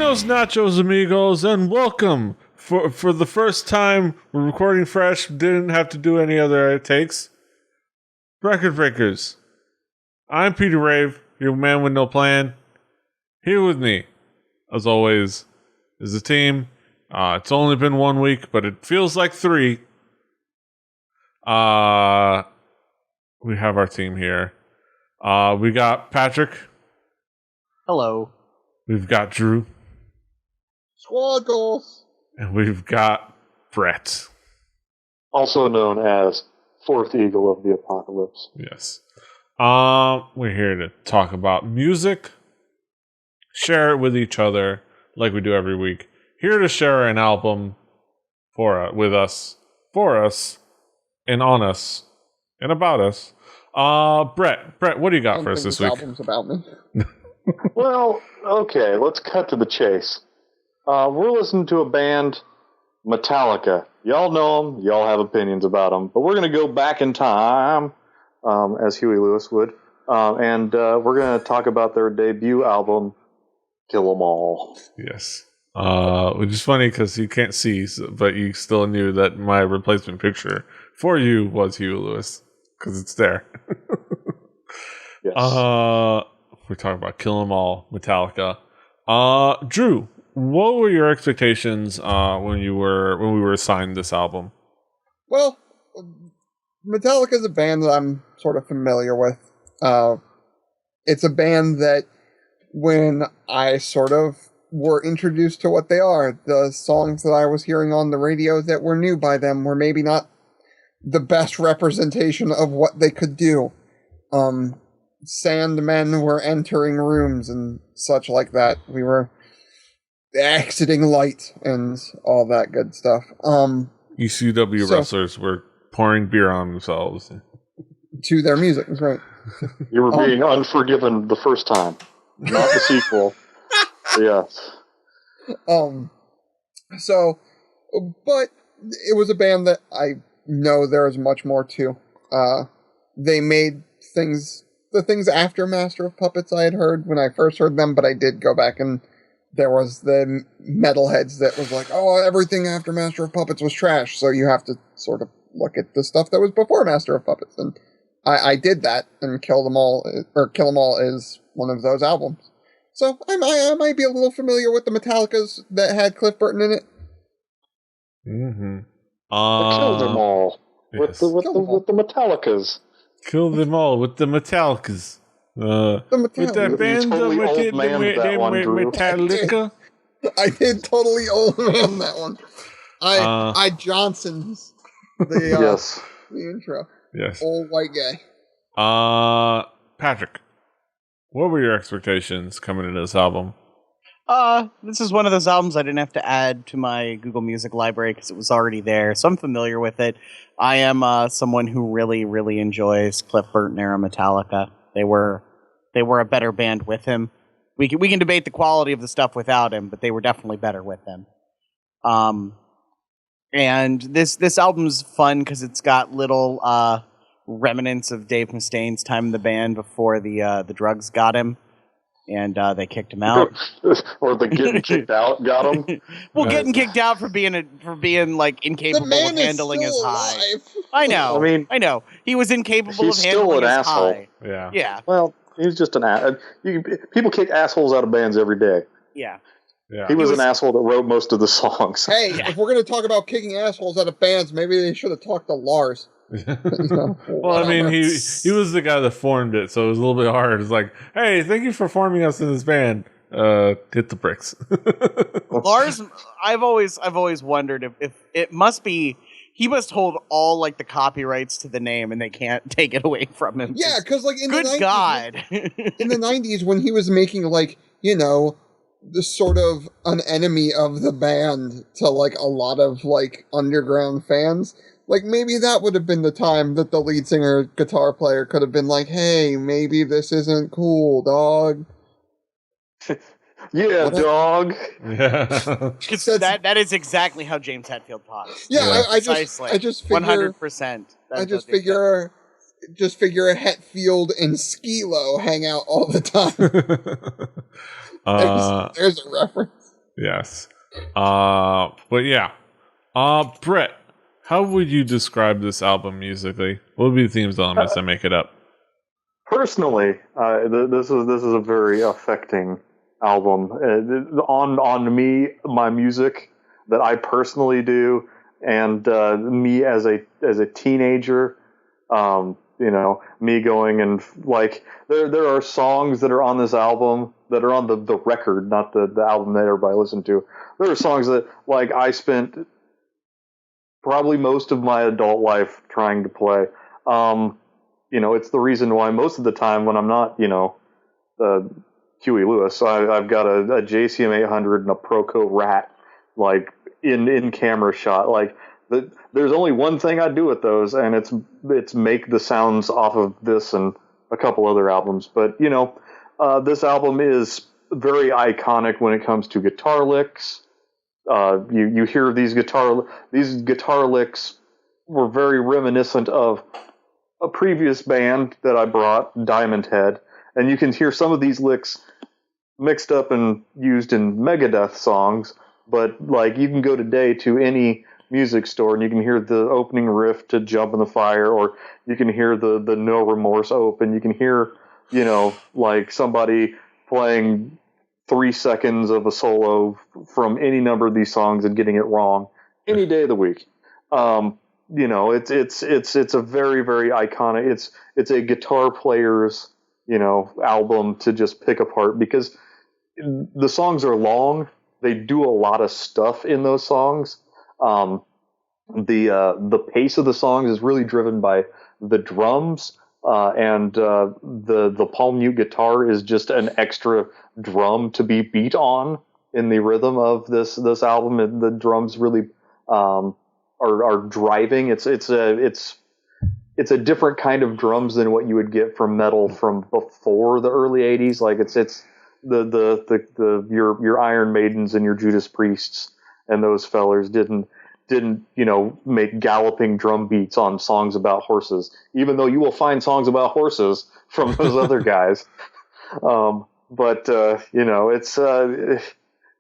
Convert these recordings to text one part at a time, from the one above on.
Buenos nachos, amigos, and welcome. For the first time, we're recording fresh. Didn't have to do any other takes. Record Breakers. I'm Peter Rave, your man with no plan. Here with me, as always, is the team. It's only been 1 week, but it feels like 3. We have our team here. We got Patrick. Hello. We've got Drew. Squaggles. And we've got Brett. Also known as Fourth Eagle of the Apocalypse. Yes. We're here to talk about music. Share it with each other like we do every week. Here to share an album with us, for us, and on us, and about us. Brett, what do you got for us this week? Album's about me. Well, okay, let's cut to the chase. We're listening to a band, Metallica. Y'all know them, y'all have opinions about them, but we're going to go back in time, as Huey Lewis would, and we're going to talk about their debut album, Kill 'Em All. Yes. Which is funny because you can't see, but you still knew that my replacement picture for you was Huey Lewis, because it's there. Yes. We're talking about Kill 'Em All, Metallica. Drew, what were your expectations when we were assigned this album? Well, Metallica is a band that I'm sort of familiar with. It's a band that when I sort of were introduced to what they are, the songs that I was hearing on the radio that were new by them were maybe not the best representation of what they could do. Sandmen were entering rooms and such like that. We were exiting light and all that good stuff. ECW wrestlers were pouring beer on themselves. To their music, right. You were being unforgiven the first time, not the sequel. Yes. So, but it was a band that I know there is much more to. They made the things after Master of Puppets I had heard when I first heard them, but I did go back and there was the metalheads that was like, oh, everything after Master of Puppets was trash, so you have to sort of look at the stuff that was before Master of Puppets. And I did that, and Kill 'Em All is one of those albums. So I might be a little familiar with the Metallicas that had Cliff Burton in it. Mm-hmm. Kill them all. Yes. With the Metallicas. Kill them all with the Metallicas. With that band, totally Metallica. I did totally old man that one. I Johnson's the yes. The intro. Yes. Old white guy. Patrick, what were your expectations coming into this album? This is one of those albums I didn't have to add to my Google Music library because it was already there, so I'm familiar with it. I am someone who really, really enjoys Cliff Burton era Metallica. They were a better band with him. We can debate the quality of the stuff without him, but they were definitely better with him. And this album's fun because it's got little remnants of Dave Mustaine's time in the band before the drugs got him. And they kicked him out, or the getting kicked out got him. Well, getting kicked out for being like incapable of handling his high. I know. I know. He was incapable of handling his high. Yeah. Well, he's just an ass. People kick assholes out of bands every day. Yeah. He was an asshole that wrote most of the songs. Hey, if we're going to talk about kicking assholes out of bands, maybe they should have talked to Lars. Well, I mean, he was the guy that formed it, so it was a little bit hard. It's like, hey, thank you for forming us in this band. Hit the bricks. Lars, I've always wondered if it must be he must hold all like the copyrights to the name, and they can't take it away from him. Yeah, because like in good the 90s, God, in the 90s when he was making like the sort of an enemy of the band to like a lot of like underground fans. Like, maybe that would have been the time that the lead singer, guitar player could have been like, hey, maybe this isn't cool, dog. Yeah, dog. Yeah. that is exactly how James Hetfield talks. Yeah, I just figure 100%. I just figure Hetfield and Skee-Lo hang out all the time. There's a reference. Yes. But yeah. Brett, how would you describe this album musically? What would be the themes, elements that make it up? Personally, this is a very affecting album. On me, my music that I personally do, and me as a teenager. Me going and like there are songs that are on this album that are on the record, not the album that everybody listened to. There are songs that like I spent probably most of my adult life trying to play. It's the reason why most of the time when I'm not, Huey Lewis, I've got a JCM 800 and a Proco Rat, like in camera shot. Like there's only one thing I do with those, and it's make the sounds off of this and a couple other albums. But this album is very iconic when it comes to guitar licks. You hear these guitar licks were very reminiscent of a previous band that I brought, Diamond Head, and you can hear some of these licks mixed up and used in Megadeth songs. But like you can go today to any music store and you can hear the opening riff to Jump in the Fire, or you can hear the No Remorse open. You can hear like somebody playing 3 seconds of a solo from any number of these songs and getting it wrong any day of the week. It's a very, very iconic. It's a guitar player's album to just pick apart because the songs are long. They do a lot of stuff in those songs. The pace of the songs is really driven by the drums, and the palm mute guitar is just an extra drum to be beat on in the rhythm of this album. And the drums really are driving. It's a different kind of drums than what you would get from metal from before the early 80s. Like it's your Iron Maidens and your Judas Priests and those fellers didn't make galloping drum beats on songs about horses, even though you will find songs about horses from those other guys.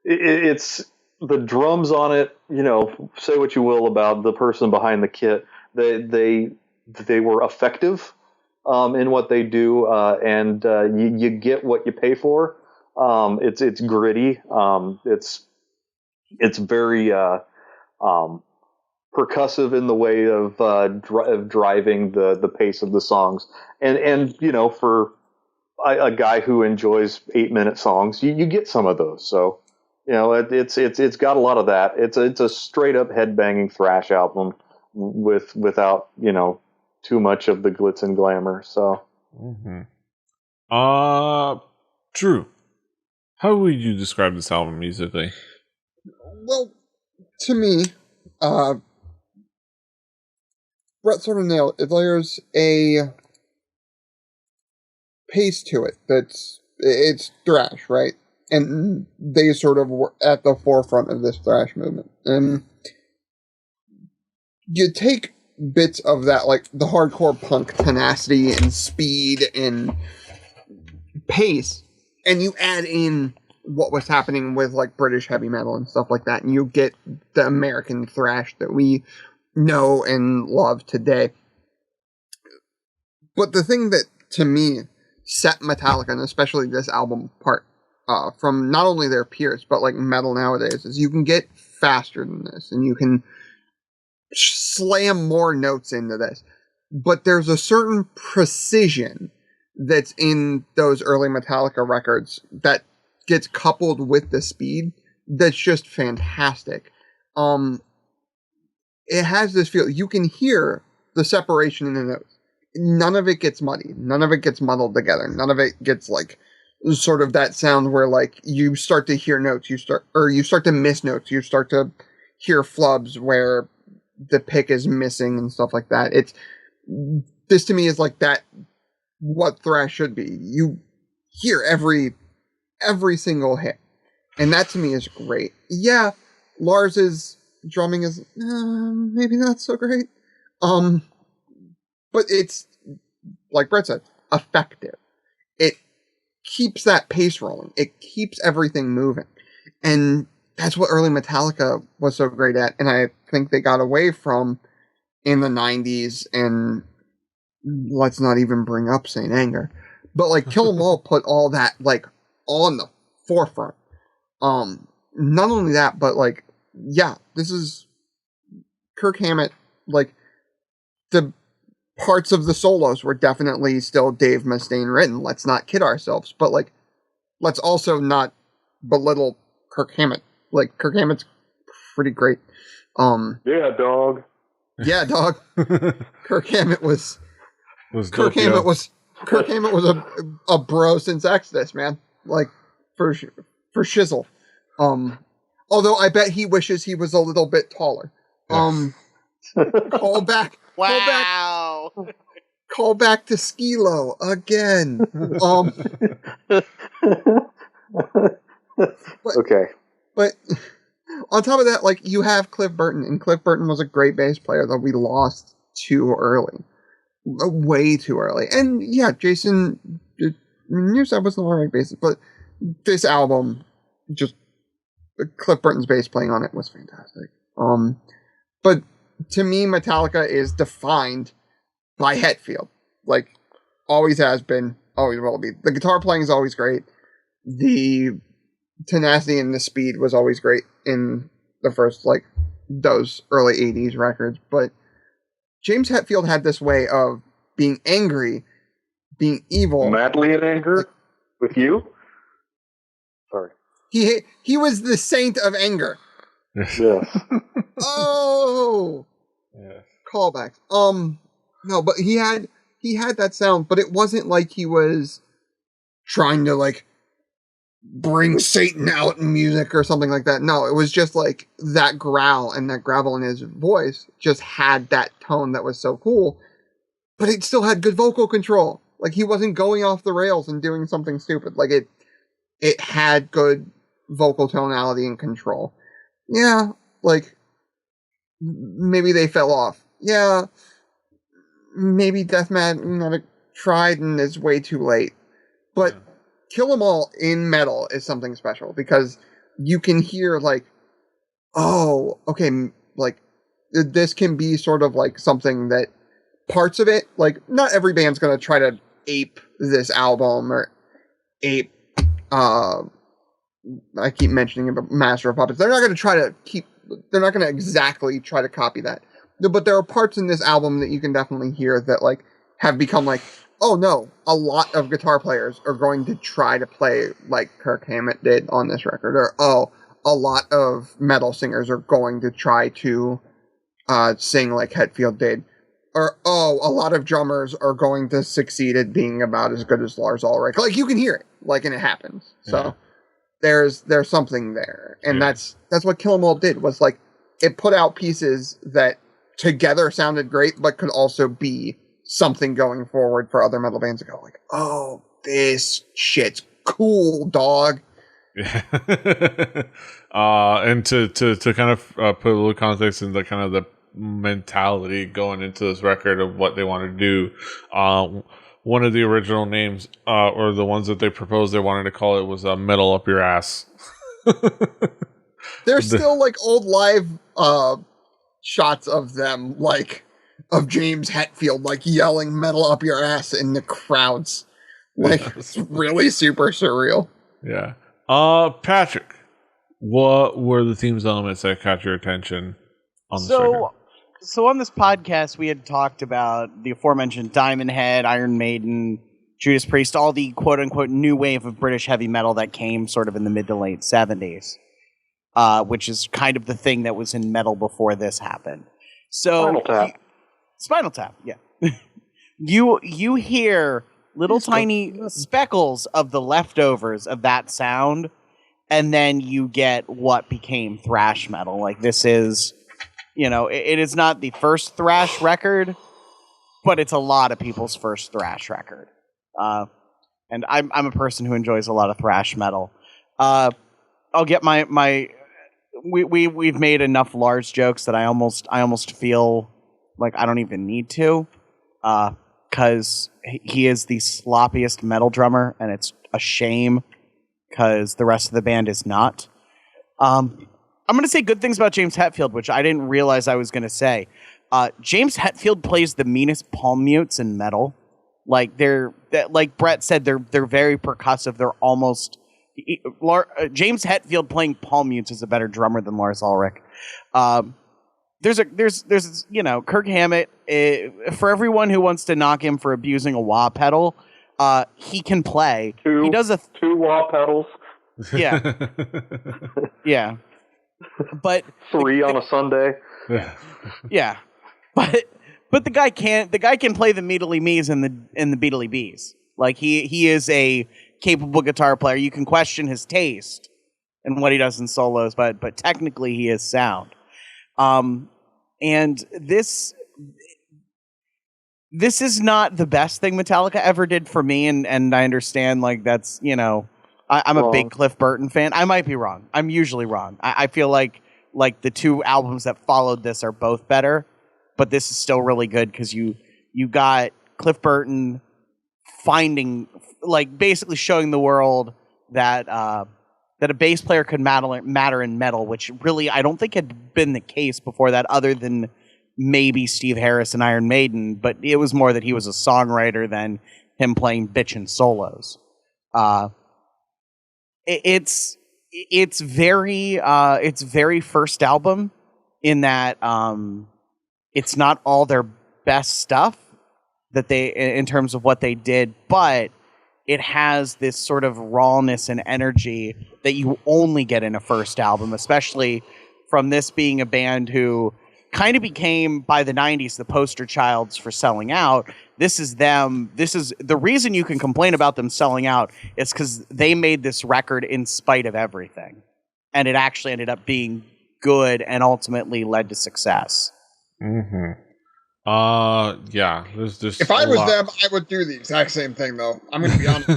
It's the drums on it. Say what you will about the person behind the kit. They were effective in what they do, and you get what you pay for. It's gritty. It's very percussive in the way of driving the pace of the songs, and for a guy who enjoys 8-minute songs, you get some of those. So it's got a lot of that. It's a straight up headbanging thrash album without too much of the glitz and glamour. So, Drew, how would you describe this album musically? Well, to me, Brett sort of nailed it. There's a pace to it it's thrash, right? And they sort of were at the forefront of this thrash movement. And you take bits of that, like the hardcore punk tenacity and speed and pace, and you add in what was happening with like British heavy metal and stuff like that, and you get the American thrash that we know and love today. But the thing that, to me, set Metallica, and especially this album, apart from not only their peers, but like metal nowadays, is you can get faster than this, and you can slam more notes into this. But there's a certain precision that's in those early Metallica records that gets coupled with the speed that's just fantastic. It has this feel. You can hear the separation in the notes. None of it gets muddy. None of it gets muddled together. None of it gets like sort of that sound where like you start to hear notes, you start to miss notes, you start to hear flubs where the pick is missing and stuff like that. This to me is like that, what thrash should be. You hear every single hit, and that to me is great. Yeah, Lars's drumming is maybe not so great, but it's, like Brett said, effective. It keeps that pace rolling. It keeps everything moving, and that's what early Metallica was so great at, and I think they got away from in the 90s, and let's not even bring up Saint Anger. But like Kill 'Em All put all that like on the forefront. Not only that, but like, yeah, this is Kirk Hammett, like the parts of the solos were definitely still Dave Mustaine written. Let's not kid ourselves, but like, let's also not belittle Kirk Hammett. Like Kirk Hammett's pretty great. Yeah, dog. Yeah, dog. Kirk Hammett was Kirk dope, Hammett yo. was Kirk Hammett was a bro since Exodus, man. Like for shizzle. Although I bet he wishes he was a little bit taller. Call back. Wow. Call back to Skilo again. Okay. But on top of that, like you have Cliff Burton, and Cliff Burton was a great bass player that we lost too early, way too early. And yeah, Jason Newsted was an alright bassist, but this album, just Cliff Burton's bass playing on it was fantastic. But to me, Metallica is defined by Hetfield, like always has been, always will be. The guitar playing is always great. The tenacity and the speed was always great in the first, like, those early 80s records. But James Hetfield had this way of being angry, being evil. Madly in anger with you? Sorry. He was the saint of anger. Yes. Oh! Yeah. Callbacks. No, but he had that sound, but it wasn't like he was trying to, like, bring Satan out in music or something like that. No, it was just like that growl and that gravel in his voice just had that tone that was so cool, but it still had good vocal control. Like he wasn't going off the rails and doing something stupid. Like it had good vocal tonality and control. Yeah, like maybe they fell off. Yeah, maybe Deathmatch tried and it's way too late. But Kill 'Em All in metal is something special because you can hear like, oh, okay, like this can be sort of like something that parts of it, like not every band's going to try to ape this album or ape, I keep mentioning about Master of Puppets. They're not going to exactly try to copy that. But there are parts in this album that you can definitely hear that like have become like, oh no, a lot of guitar players are going to try to play like Kirk Hammett did on this record. Or, oh, a lot of metal singers are going to try to sing like Hetfield did. Or, oh, a lot of drummers are going to succeed at being about as good as Lars Ulrich. Like, you can hear it, like, and it happens. So, there's something there. And that's what Kill 'Em All did, was like, it put out pieces that together sounded great, but could also be something going forward for other metal bands to go like, oh, this shit's cool, dog. Yeah. And to kind of put a little context in the kind of the mentality going into this record of what they want to do, one of the original names or the ones that they proposed they wanted to call it was Metal Up Your Ass. There's still like old live shots of them, like of James Hetfield like yelling "metal up your ass" in the crowds. Like it's really super surreal. Yeah. Patrick, what were the themes elements that caught your attention on this record? So on this podcast we had talked about the aforementioned Diamond Head, Iron Maiden, Judas Priest, all the quote unquote new wave of British heavy metal that came sort of in the mid to late 70s. Which is kind of the thing that was in metal before this happened. So Spinal Tap, yeah. you hear little tiny speckles of the leftovers of that sound, and then you get what became thrash metal. Like this is, it is not the first thrash record, but it's a lot of people's first thrash record. And I'm a person who enjoys a lot of thrash metal. I'll get my we've made enough Lars jokes that I almost feel like I don't even need to, because he is the sloppiest metal drummer, and it's a shame because the rest of the band is not. I'm going to say good things about James Hetfield, which I didn't realize I was going to say. James Hetfield plays the meanest palm mutes in metal. Like like Brett said, they're very percussive. They're almost James Hetfield playing palm mutes is a better drummer than Lars Ulrich. There's Kirk Hammett. For everyone who wants to knock him for abusing a wah pedal, he can play. He does two wah pedals. Yeah, yeah. But 3 on a Sunday. Yeah, but the guy can play the meedly me's and the beedly bees. Like he is a capable guitar player. You can question his taste and what he does in solos, but technically he is sound. And this is not the best thing Metallica ever did for me, and I understand like that's I'm a big Cliff Burton fan. I might be wrong. I'm usually wrong. I feel like the 2 albums that followed this are both better, but this is still really good because you got Cliff Burton finding, like, basically showing the world that a bass player could matter in metal, which really I don't think had been the case before that, other than maybe Steve Harris and Iron Maiden, but it was more that he was a songwriter than him playing bitchin' solos. It's very first album in that it's not all their best stuff that they in terms of what they did, but it has this sort of rawness and energy that you only get in a first album, especially from this being a band who kind of became, by the 90s, the poster childs for selling out. This is them. This is the reason you can complain about them selling out is because they made this record in spite of everything. And it actually ended up being good and ultimately led to success. Mm-hmm. Yeah. There's just if I was them, I would do the exact same thing, though. I'm going to be honest.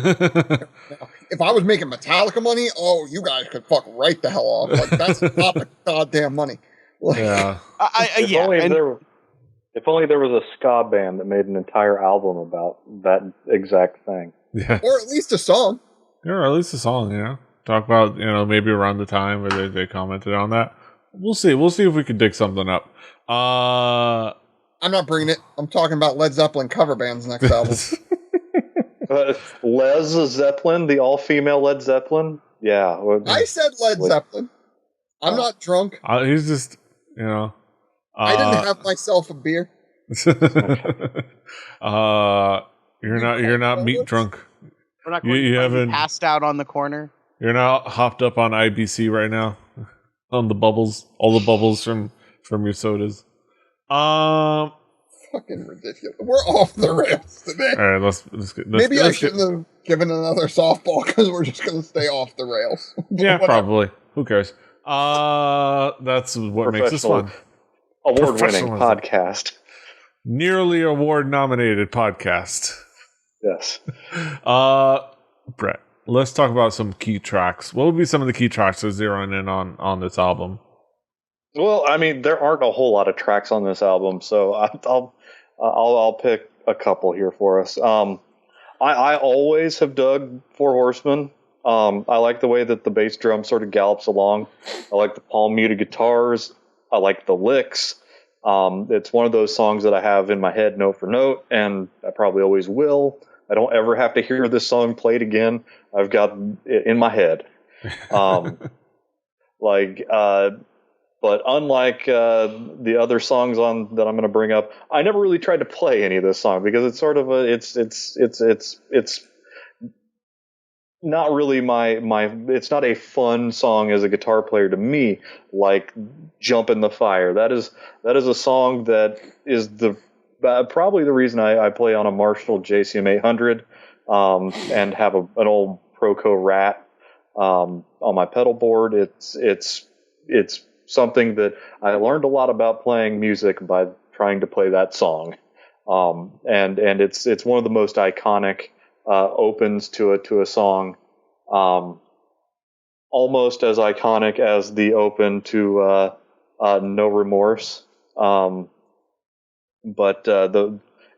If I was making Metallica money, oh, you guys could fuck right the hell off. Like, that's not the goddamn money. Like, yeah. If only there was a ska band that made an entire album about that exact thing. Yeah. Or at least a song. Yeah, or at least a song, Talk about, maybe around the time where they commented on that. We'll see. We'll see if we can dig something up. I'm not bringing it. I'm talking about Led Zeppelin cover bands next album. Les Zeppelin, the all-female Led Zeppelin? Yeah. I said Led Zeppelin. I'm not drunk. He's just, I didn't have myself a beer. You're not meat drunk. We're not going to haven't passed out on the corner. You're not hopped up on IBC right now on the bubbles, all the bubbles from your sodas. Fucking ridiculous. We're off the rails today. All right, let's maybe I shouldn't have given another softball because we're just going to stay off the rails. Yeah, probably. Who cares? That's what makes this fun. Award-winning podcast. Nearly award-nominated podcast. Yes. Brett, let's talk about some key tracks. What would be some of the key tracks that zeroing in on this album? Well, I mean, there aren't a whole lot of tracks on this album, so I'll pick a couple here for us. I always have dug Four Horsemen. I like the way that the bass drum sort of gallops along. I like the palm muted guitars. I like the licks. It's one of those songs that I have in my head note for note, and I probably always will. I don't ever have to hear this song played again. I've got it in my head. But unlike the other songs that I'm going to bring up, I never really tried to play any of this song because it's sort of it's not really it's not a fun song as a guitar player to me, like Jump in the Fire. That is a song that is probably the reason I play on a Marshall JCM 800 and have an old Proco Rat on my pedal board. It's something that I learned a lot about playing music by trying to play that song. And it's one of the most iconic opens to a song, almost as iconic as the open to No Remorse. But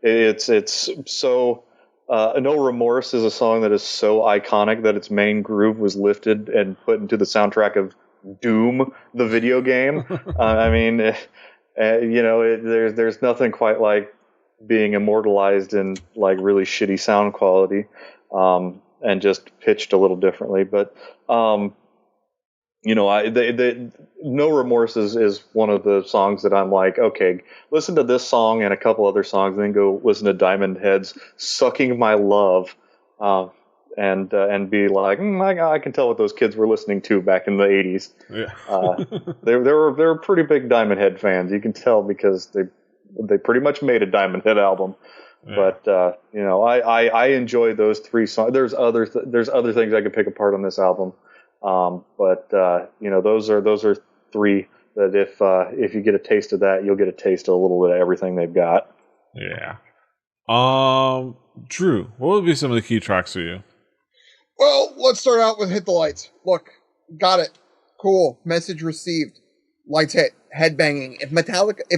it's so No Remorse is a song that is so iconic that its main groove was lifted and put into the soundtrack of Doom, the video game. I mean, there's nothing quite like being immortalized in like really shitty sound quality, and just pitched a little differently. But No Remorse is one of the songs that I'm like, okay, listen to this song and a couple other songs, and then go listen to Diamond Head's "Sucking My Love," and be like, I can tell what those kids were listening to back in the '80s. Yeah. They were pretty big Diamond Head fans. You can tell because they pretty much made a Diamond Head album. Yeah. But I enjoy those three songs. There's other things I could pick apart on this album. Those are three that if you get a taste of that, you'll get a taste of a little bit of everything they've got. Yeah. Drew, what would be some of the key tracks for you? Well, let's start out with Hit the Lights. Look, got it. Cool. Message received. Lights hit. Headbanging. If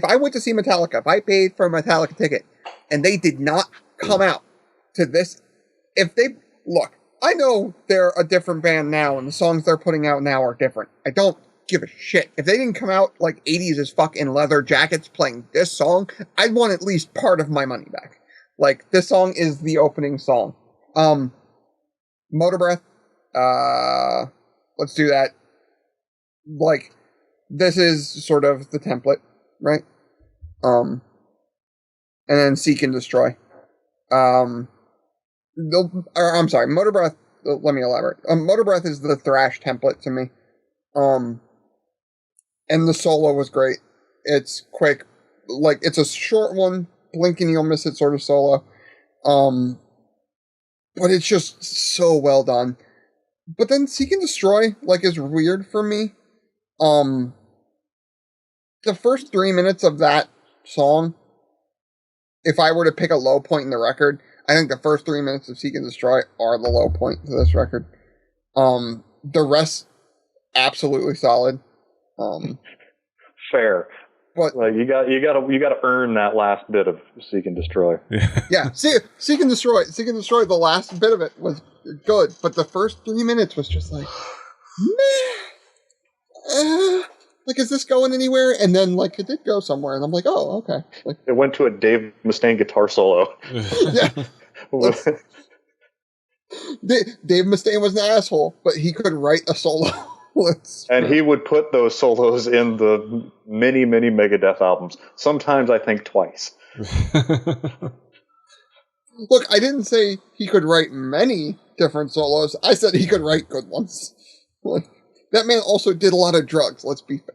I went to see Metallica, if I paid for a Metallica ticket and they did not come out to this, look, I know they're a different band now and the songs they're putting out now are different. I don't give a shit. If they didn't come out like 80s as fuck in leather jackets playing this song, I'd want at least part of my money back. Like, this song is the opening song. Motor Breath. Let's do that. Like, this is sort of the template, right? And then Seek and Destroy. I'm sorry, Motor Breath, let me elaborate. Motor Breath is the thrash template to me. And the solo was great. It's quick. Like, it's a short one, blink and you'll miss it sort of solo. But it's just so well done. But then Seek and Destroy, like, is weird for me. The first 3 minutes of that song, if I were to pick a low point in the record, I think the first 3 minutes of Seek and Destroy are the low point to this record. The rest, absolutely solid. Fair. But like you got to earn that last bit of Seek and Destroy. Yeah, Seek and Destroy. Seek and Destroy. The last bit of it was good, but the first 3 minutes was just like, meh. Like, is this going anywhere? And then, like, it did go somewhere, and I'm like, oh, okay. Like, it went to a Dave Mustaine guitar solo. Yeah. Dave Mustaine was an asshole, but he could write a solo. And he would put those solos in the many, many Megadeth albums. Sometimes I think twice. Look, I didn't say he could write many different solos. I said he could write good ones. That man also did a lot of drugs, let's be fair.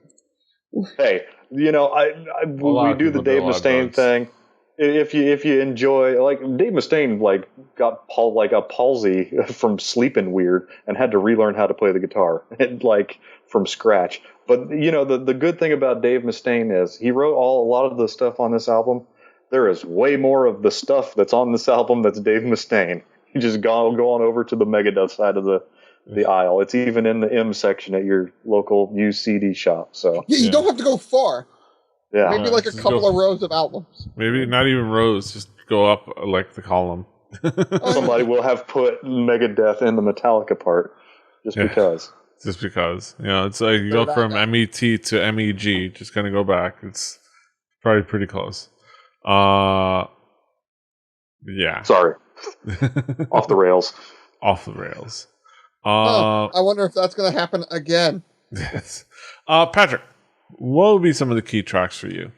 Hey, we do the Dave Mustaine thing. If you enjoy, like, Dave Mustaine, like, got a palsy from sleeping weird and had to relearn how to play the guitar, like, from scratch. But the good thing about Dave Mustaine is he wrote a lot of the stuff on this album. There is way more of the stuff that's on this album that's Dave Mustaine. You just go on over to the Megadeth side of the aisle. It's even in the M section at your local used CD shop. So you don't have to go far. Yeah, maybe like a couple of rows of albums. Maybe not even rows. Just go up like the column. Somebody will have put Megadeth in the Metallica part just because. Just because. It's like you go from MET to MEG. Just kind of go back. It's probably pretty close. Yeah. Sorry. Off the rails. Off the rails. I wonder if that's going to happen again. Yes. Patrick, what would be some of the key tracks for you?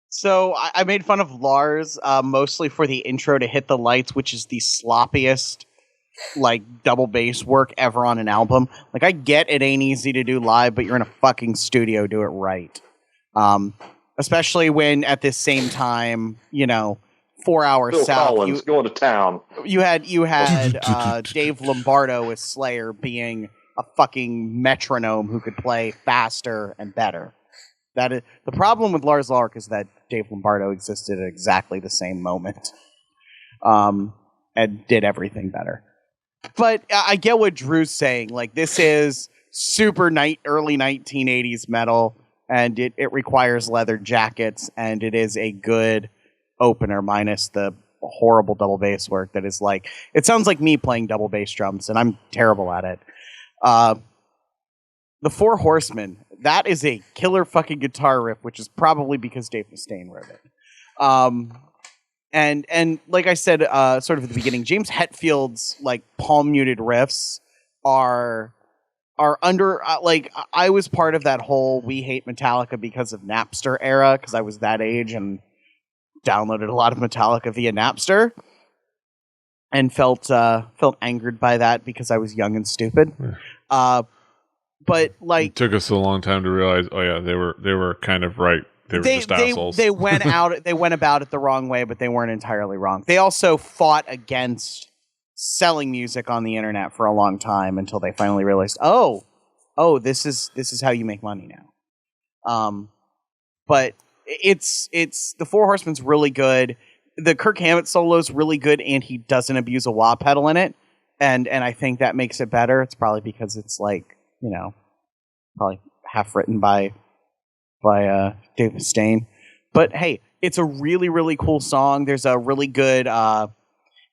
So I made fun of Lars mostly for the intro to Hit the Lights, which is the sloppiest like double bass work ever on an album. Like, I get it ain't easy to do live, but you're in a fucking studio, do it right. Especially when at this same time, 4 hours Phil south, Collins going to town. You had Dave Lombardo with Slayer being a fucking metronome who could play faster and better. That is the problem with Lars Ulrich, is that Dave Lombardo existed at exactly the same moment, and did everything better. But I get what Drew's saying. Like, this is super early 1980s metal, and it requires leather jackets, and it is a good opener, minus the horrible double bass work that is like, it sounds like me playing double bass drums, and I'm terrible at it. The Four Horsemen. That is a killer fucking guitar riff, which is probably because Dave Mustaine wrote it. And like I said, sort of at the beginning, James Hetfield's like palm muted riffs are under like I was part of that whole "we hate Metallica because of Napster" era because I was that age and downloaded a lot of Metallica via Napster and felt angered by that because I was young and stupid. But like, it took us a long time to realize. Oh yeah, they were kind of right. They were just assholes. They went about it the wrong way, but they weren't entirely wrong. They also fought against selling music on the internet for a long time until they finally realized, oh, this is how you make money now. But it's the Four Horsemen's really good. The Kirk Hammett solo is really good, and he doesn't abuse a wah pedal in it, and I think that makes it better. It's probably because it's like, you know, probably half written by Dave Mustaine. But hey, it's a really, really cool song. There's a really good if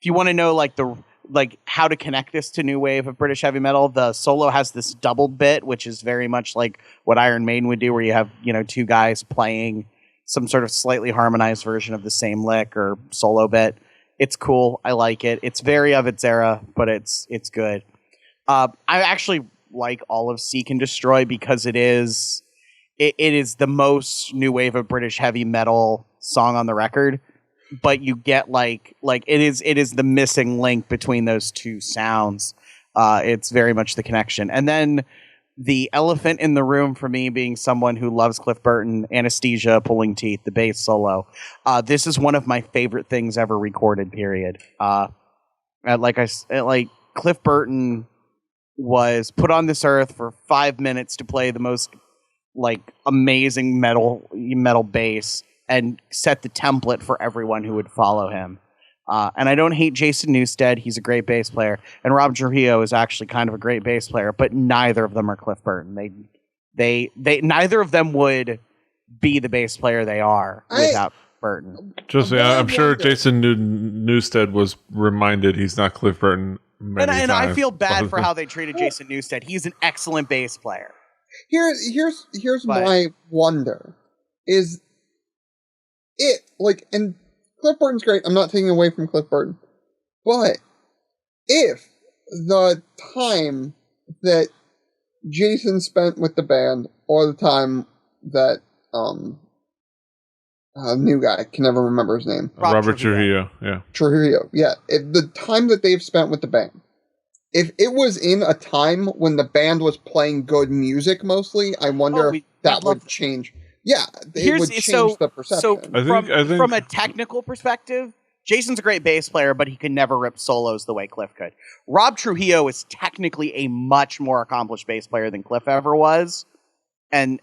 you want to know like how to connect this to new wave of British heavy metal, the solo has this doubled bit, which is very much like what Iron Maiden would do, where you have, you know, two guys playing some sort of slightly harmonized version of the same lick or solo bit. It's cool. I like it. It's very of its era, but it's good. I actually like all of Seek and Destroy because it is the most new wave of British heavy metal song on the record, but you get like it is the missing link between those two sounds. It's very much the connection. And then the elephant in the room for me, being someone who loves Cliff Burton, Anesthesia, Pulling Teeth, the bass solo. This is one of my favorite things ever recorded, period. Like Cliff Burton was put on this earth for 5 minutes to play the most like amazing metal bass and set the template for everyone who would follow him. And I don't hate Jason Newsted. He's a great bass player. And Rob Trujillo is actually kind of a great bass player, but neither of them are Cliff Burton. They neither of them would be the bass player they are without Burton. I'm sure Jason Newsted was reminded he's not Cliff Burton many times. And I feel bad for how they treated Jason Newsted. He's an excellent bass player. Here's my wonder. Is it like, and Cliff Burton's great, I'm not taking away from Cliff Burton, but if the time that Jason spent with the band or the time that new guy, I can never remember his name, Robert Trujillo, if the time that they've spent with the band, if it was in a time when the band was playing good music mostly, I wonder if that would change. Yeah, it would change the perception. So I think from a technical perspective, Jason's a great bass player, but he could never rip solos the way Cliff could. Rob Trujillo is technically a much more accomplished bass player than Cliff ever was, and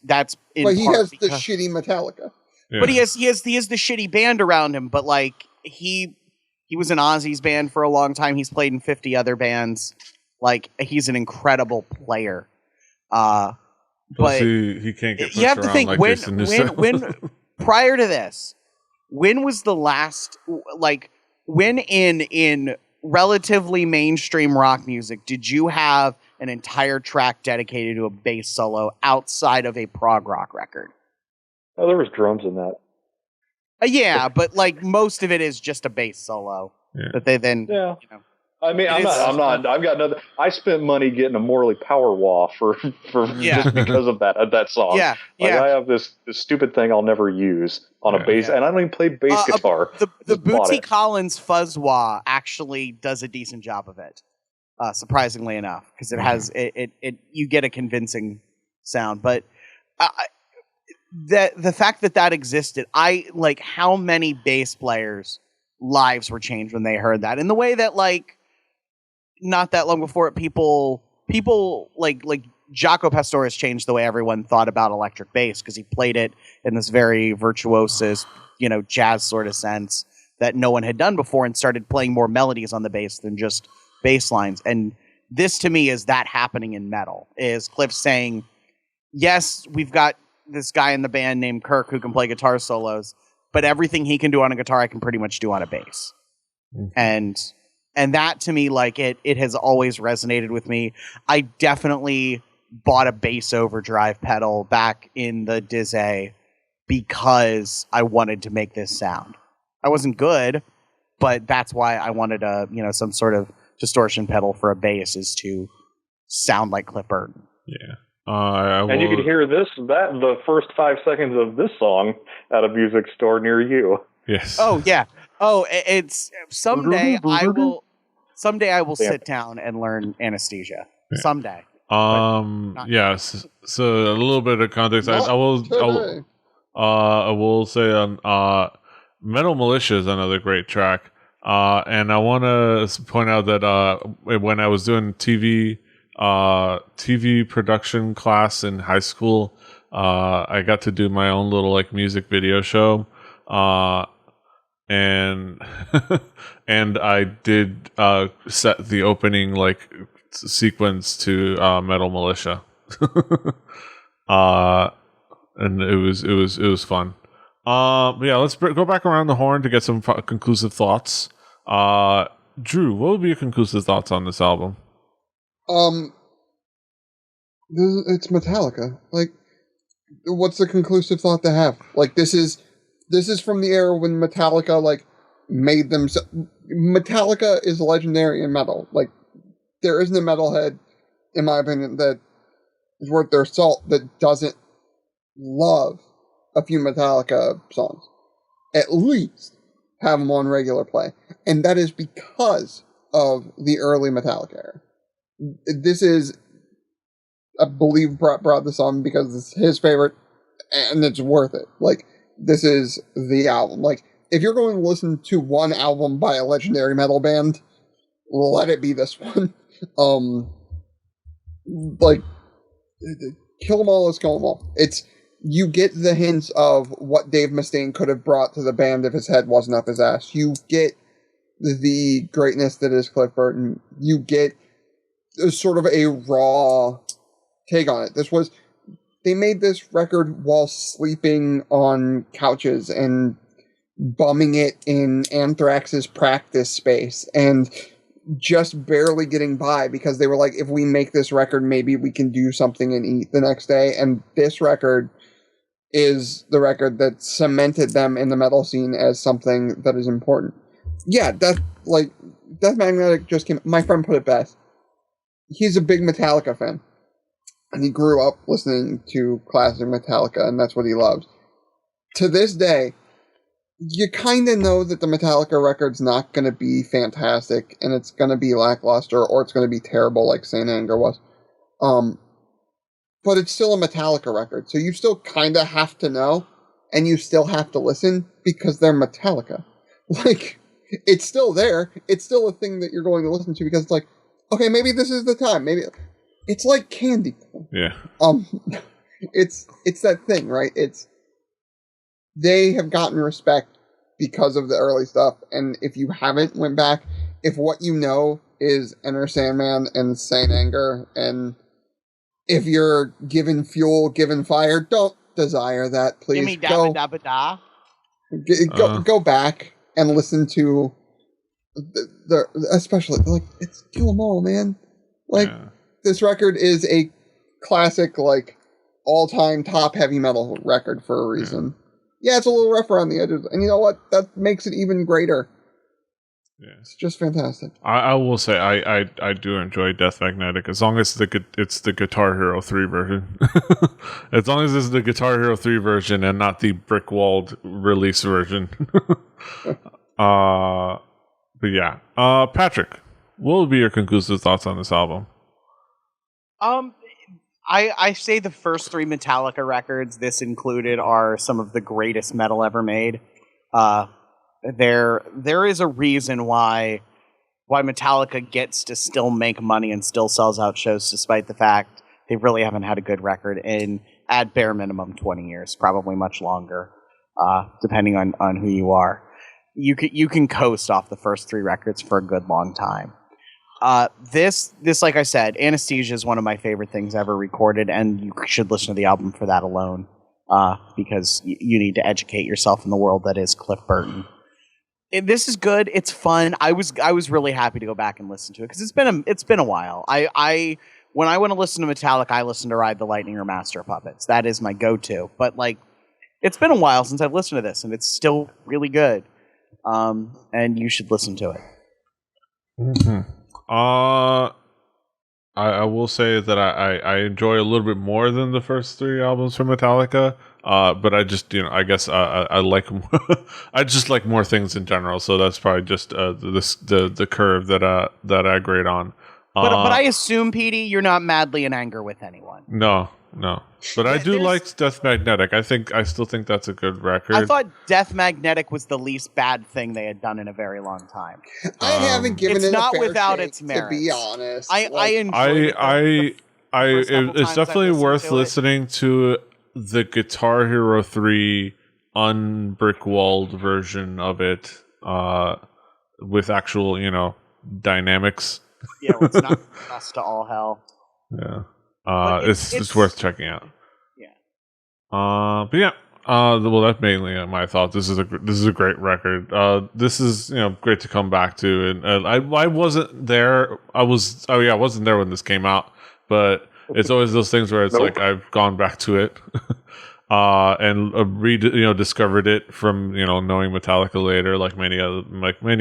that's in but he part has because, the shitty Metallica. Yeah. But he has the shitty band around him. But like he was in Ozzy's band for a long time. He's played in 50 other bands. Like, he's an incredible player. But he can't get pushed you have to around think, like when Jason Newsted. prior to this, when was the last, like, when in relatively mainstream rock music did you have an entire track dedicated to a bass solo outside of a prog rock record? Oh, there was drums in that. Yeah, but like most of it is just a bass solo that they then, you know. I mean, I've got nothing. I spent money getting a Morley Power Wah for just because of that song. Yeah, I have this stupid thing I'll never use on a bass, and I don't even play bass guitar. The Bootsy Collins Fuzz Wah actually does a decent job of it, surprisingly enough, because it has it you get a convincing sound. But the fact that existed, I like how many bass players' lives were changed when they heard that, in the way that like. Not that long before it, people like Jaco Pastorius changed the way everyone thought about electric bass because he played it in this very virtuosus, jazz sort of sense that no one had done before, and started playing more melodies on the bass than just bass lines. And this, to me, is that happening in metal. Is Cliff saying, yes, we've got this guy in the band named Kirk who can play guitar solos, but everything he can do on a guitar, I can pretty much do on a bass. Mm-hmm. And that, to me, like, it has always resonated with me. I definitely bought a bass overdrive pedal back in the Diz-A because I wanted to make this sound. I wasn't good, but that's why I wanted some sort of distortion pedal for a bass, is to sound like Cliff Burton. Yeah. And you could hear the first 5 seconds of this song at a music store near you. Yes. Oh yeah. Oh, it's someday I will sit down and learn Anesthesia. Yeah. Someday. Yes. So a little bit of context. I will say Metal Militia is another great track. And I want to point out that when I was doing TV production class in high school, I got to do my own little like music video show, and and I did set the opening like sequence to Metal Militia, and it was fun. Yeah, let's go back around the horn to get some conclusive thoughts. Drew, what would be your conclusive thoughts on this album? It's Metallica. Like, what's the conclusive thought to have? Like, this is from the era when Metallica like made them. Metallica is legendary in metal. Like, there isn't a metalhead, in my opinion, that is worth their salt that doesn't love a few Metallica songs. At least have them on regular play, and that is because of the early Metallica era. This is, I believe, brought this on because it's his favorite, and it's worth it. Like, this is the album. Like, if you're going to listen to one album by a legendary metal band, let it be this one. Like, Kill 'Em All is Kill 'Em All. You get the hints of what Dave Mustaine could have brought to the band if his head wasn't up his ass. You get the greatness that is Cliff Burton. You get sort of a raw take on it. They made this record while sleeping on couches and bumming it in Anthrax's practice space and just barely getting by because they were like, if we make this record, maybe we can do something and eat the next day. And this record is the record that cemented them in the metal scene as something that is important. Yeah, Death Magnetic just came. My friend put it best. He's a big Metallica fan, and he grew up listening to classic Metallica, and that's what he loves. To this day, you kind of know that the Metallica record's not going to be fantastic, and it's going to be lackluster, or it's going to be terrible like Saint Anger was. But it's still a Metallica record, so you still kind of have to know, and you still have to listen, because they're Metallica. Like, it's still there. It's still a thing that you're going to listen to, because it's like, okay, maybe this is the time. Maybe it's like candy. Yeah. It's that thing, right? They have gotten respect because of the early stuff, and if you haven't went back, if what you know is Enter Sandman and Saint Anger, and if you're given fuel, given fire, don't desire that, please. Gimme dabba dabba da. Go back and listen to the especially, like, it's Kill 'Em All, man. Like, This record is a classic, like, all-time top heavy metal record for a reason. Yeah, it's a little rough around the edges, and you know what? That makes it even greater. Yeah. It's just fantastic. I will say I do enjoy Death Magnetic, as long as it's the Guitar Hero 3 version. As long as it's the Guitar Hero 3 version and not the brick-walled release version. But yeah. Patrick, what would be your conclusive thoughts on this album? I say the first 3 Metallica records, this included, are some of the greatest metal ever made. There is a reason why Metallica gets to still make money and still sells out shows, despite the fact they really haven't had a good record in, at bare minimum, 20 years, probably much longer, depending on who you are. You can coast off the first 3 records for a good long time. This, like I said, Anesthesia is one of my favorite things ever recorded, and you should listen to the album for that alone, because you need to educate yourself in the world that is Cliff Burton. This is good. It's fun. I was really happy to go back and listen to it, because it's been a while. I when I want to listen to Metallica, I listen to Ride the Lightning or Master of Puppets. That is my go-to. But like, it's been a while since I've listened to this, and it's still really good. And you should listen to it. Mm-hmm. I will say that I enjoy a little bit more than the first 3 albums from Metallica. But I just, I guess I like I just like more things in general. So that's probably just the curve that I grade on. But I assume, Petey, you're not madly in anger with anyone. No. But I do like Death Magnetic. I still think that's a good record. I thought Death Magnetic was the least bad thing they had done in a very long time. I haven't given it not a fair without shake, its merits. to be honest. I enjoyed it. It's definitely worth listening to the Guitar Hero 3 unbrickwalled version of it with actual, dynamics. Yeah, well, it's not us to all hell. Yeah. It's worth checking out. Yeah. But yeah. Well, that's mainly my thought. This is a great record. This is great to come back to, and I wasn't there. I wasn't there when this came out, but it's always those things where it's like I've gone back to it, and discovered it from knowing Metallica later, like many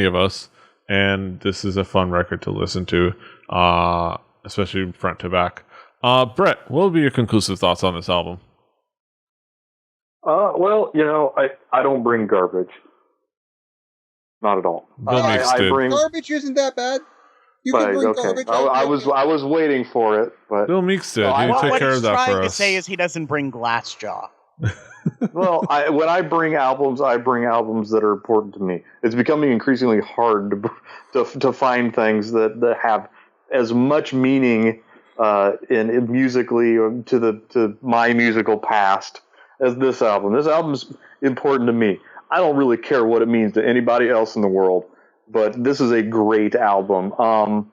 of us. And this is a fun record to listen to, especially front to back. Brett, what would be your conclusive thoughts on this album? Well, I don't bring garbage. Not at all. Garbage isn't that bad. You can bring garbage. I was waiting for it, but Bill Meeks did. You take care of that for us. What he's trying to say is he doesn't bring Glassjaw. Well, when I bring albums that are important to me. It's becoming increasingly hard to find things that have as much meaning in musically to my musical past as this album. This album's important to me. I don't really care what it means to anybody else in the world, but this is a great album. And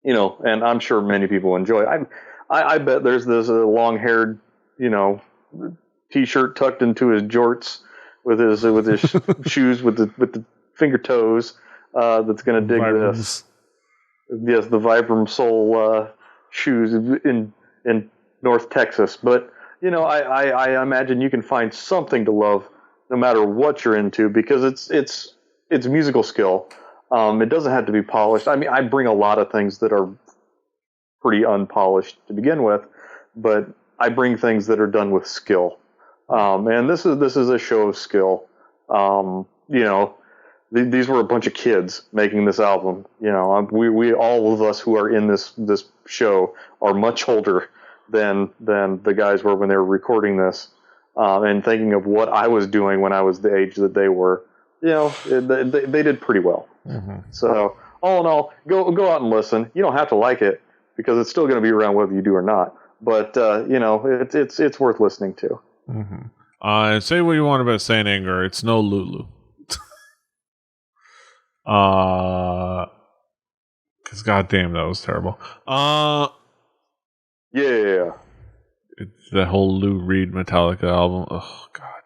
I'm sure many people enjoy it. I bet there's this long-haired, T-shirt tucked into his jorts with his shoes with the finger toes that's going to dig Vibrams. this. Yes, the Vibram Soul shoes in North Texas. But I imagine you can find something to love no matter what you're into, because it's musical skill. It doesn't have to be polished. I mean, I bring a lot of things that are pretty unpolished to begin with, but I bring things that are done with skill. And this is a show of skill. These were a bunch of kids making this album. We all of us who are in this show are much older than the guys were when they were recording this. And thinking of what I was doing when I was the age that they were, they did pretty well. Mm-hmm. So all in all, go out and listen. You don't have to like it, because it's still going to be around whether you do or not. But it's worth listening to. Mm-hmm. And say what you want about Saint Anger. It's no Lulu. Because goddamn, that was terrible. Yeah. It's the whole Lou Reed Metallica album. Oh god.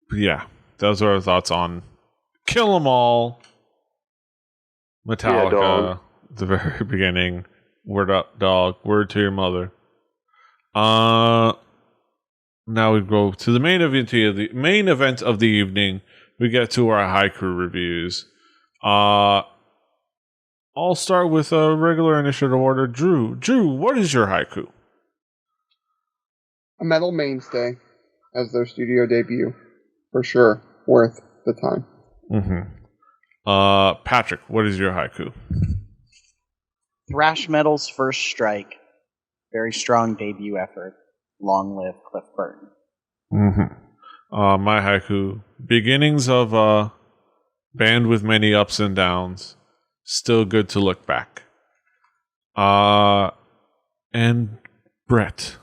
But yeah, those are our thoughts on Kill 'Em All, Metallica, the very beginning. Word up, dog. Word to your mother. Now we go to the main event of the evening. We get to our haiku reviews. I'll start with a regular initiative order. Drew, what is your haiku? A Metal Mainstay as their studio debut, for sure, worth the time. Mm-hmm. Patrick, what is your haiku? Thrash metal's first strike. Very strong debut effort. Long live Cliff Burton. Mm-hmm. My haiku: beginnings of a band with many ups and downs. Still good to look back. And Brett,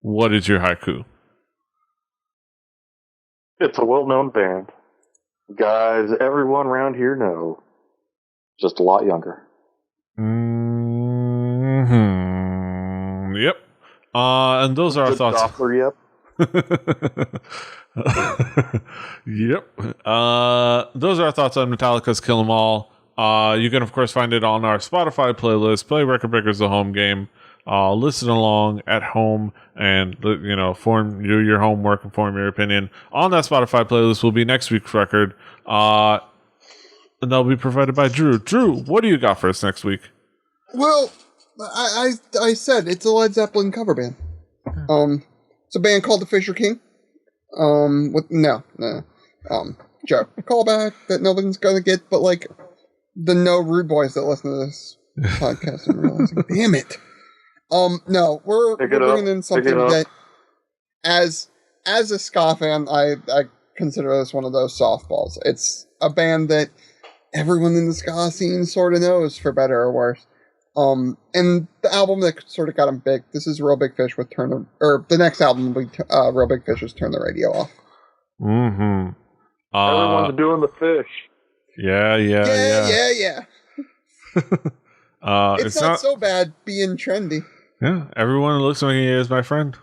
what is your haiku? It's a well-known band. Guys everyone around here know. Just a lot younger. Mm-hmm. Yep. And those are our thoughts. Doppler, yep. Yep. Those are our thoughts on Metallica's Kill 'Em All. You can, of course, find it on our Spotify playlist. Play Record Breakers the home game. Listen along at home and, do your homework and form your opinion. On that Spotify playlist will be next week's record. And that'll be provided by Drew. Drew, what do you got for us next week? Well, I said it's a Led Zeppelin cover band. It's a band called the Fisher King. Joke. Callback that nobody's gonna get, but like the no rude boys that listen to this podcast and realizing, damn it. No, we're bringing in something that, as a ska fan, I consider this one of those softballs. It's a band that everyone in the ska scene sort of knows, for better or worse. And the album that sort of got them big, this is Real Big Fish with the next album will be Real Big Fish's Turn the Radio Off. Mm-hmm. Everyone's doing the fish. Yeah. It's not so bad being trendy. Yeah, everyone who looks like he is my friend.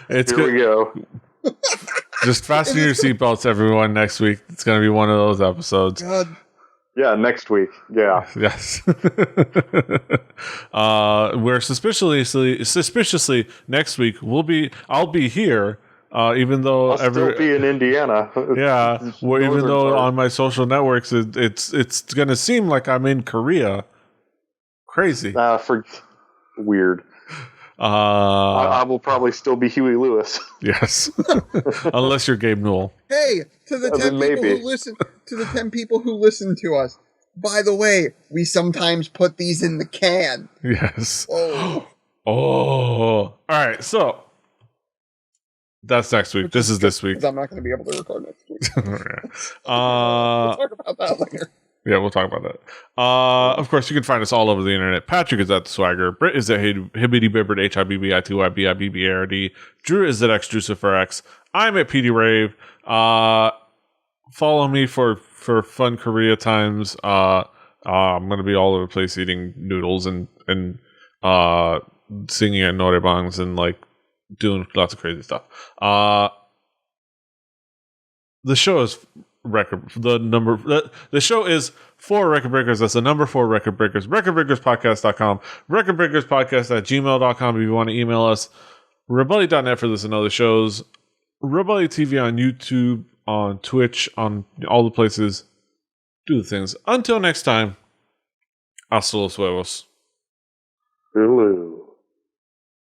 It's Here good. we go. Just fasten your seatbelts, everyone. Next week, it's going to be one of those episodes. God. Yeah, next week. Yeah. Yes. We're suspiciously next week I'll be here. Even though I'll still be in Indiana. Yeah, even though part. on my social networks it's gonna seem like I'm in Korea. Crazy. Weird. I will probably still be Huey Lewis. Yes, unless you're Gabe Newell. Hey, to the 10 people who listen, to the 10 people who listen to us. By the way, we sometimes put these in the can. Yes. Oh. All right. So. That's next week. This is this week. I'm not going to be able to record next week. Yeah. We'll talk about that later. Yeah, we'll talk about that. Of course, you can find us all over the internet. Patrick is at the Swagger. Britt is at Hibbity Bibbert, HIBBITYBIBBARD. Drew is at XDruciferX. I'm at PD Rave. Follow me for fun Korea times. I'm going to be all over the place eating noodles and singing at norebangs and like doing lots of crazy stuff. The show is the show is 4 Record Breakers. That's the number 4 Record Breakers. RecordBreakersPodcast.com. RecordBreakersPodcast@gmail.com if you want to email us. Rebelli.net for this and other shows. Rebelli TV on YouTube, on Twitch, on all the places. Do the things. Until next time. Hasta los huevos. Hulu.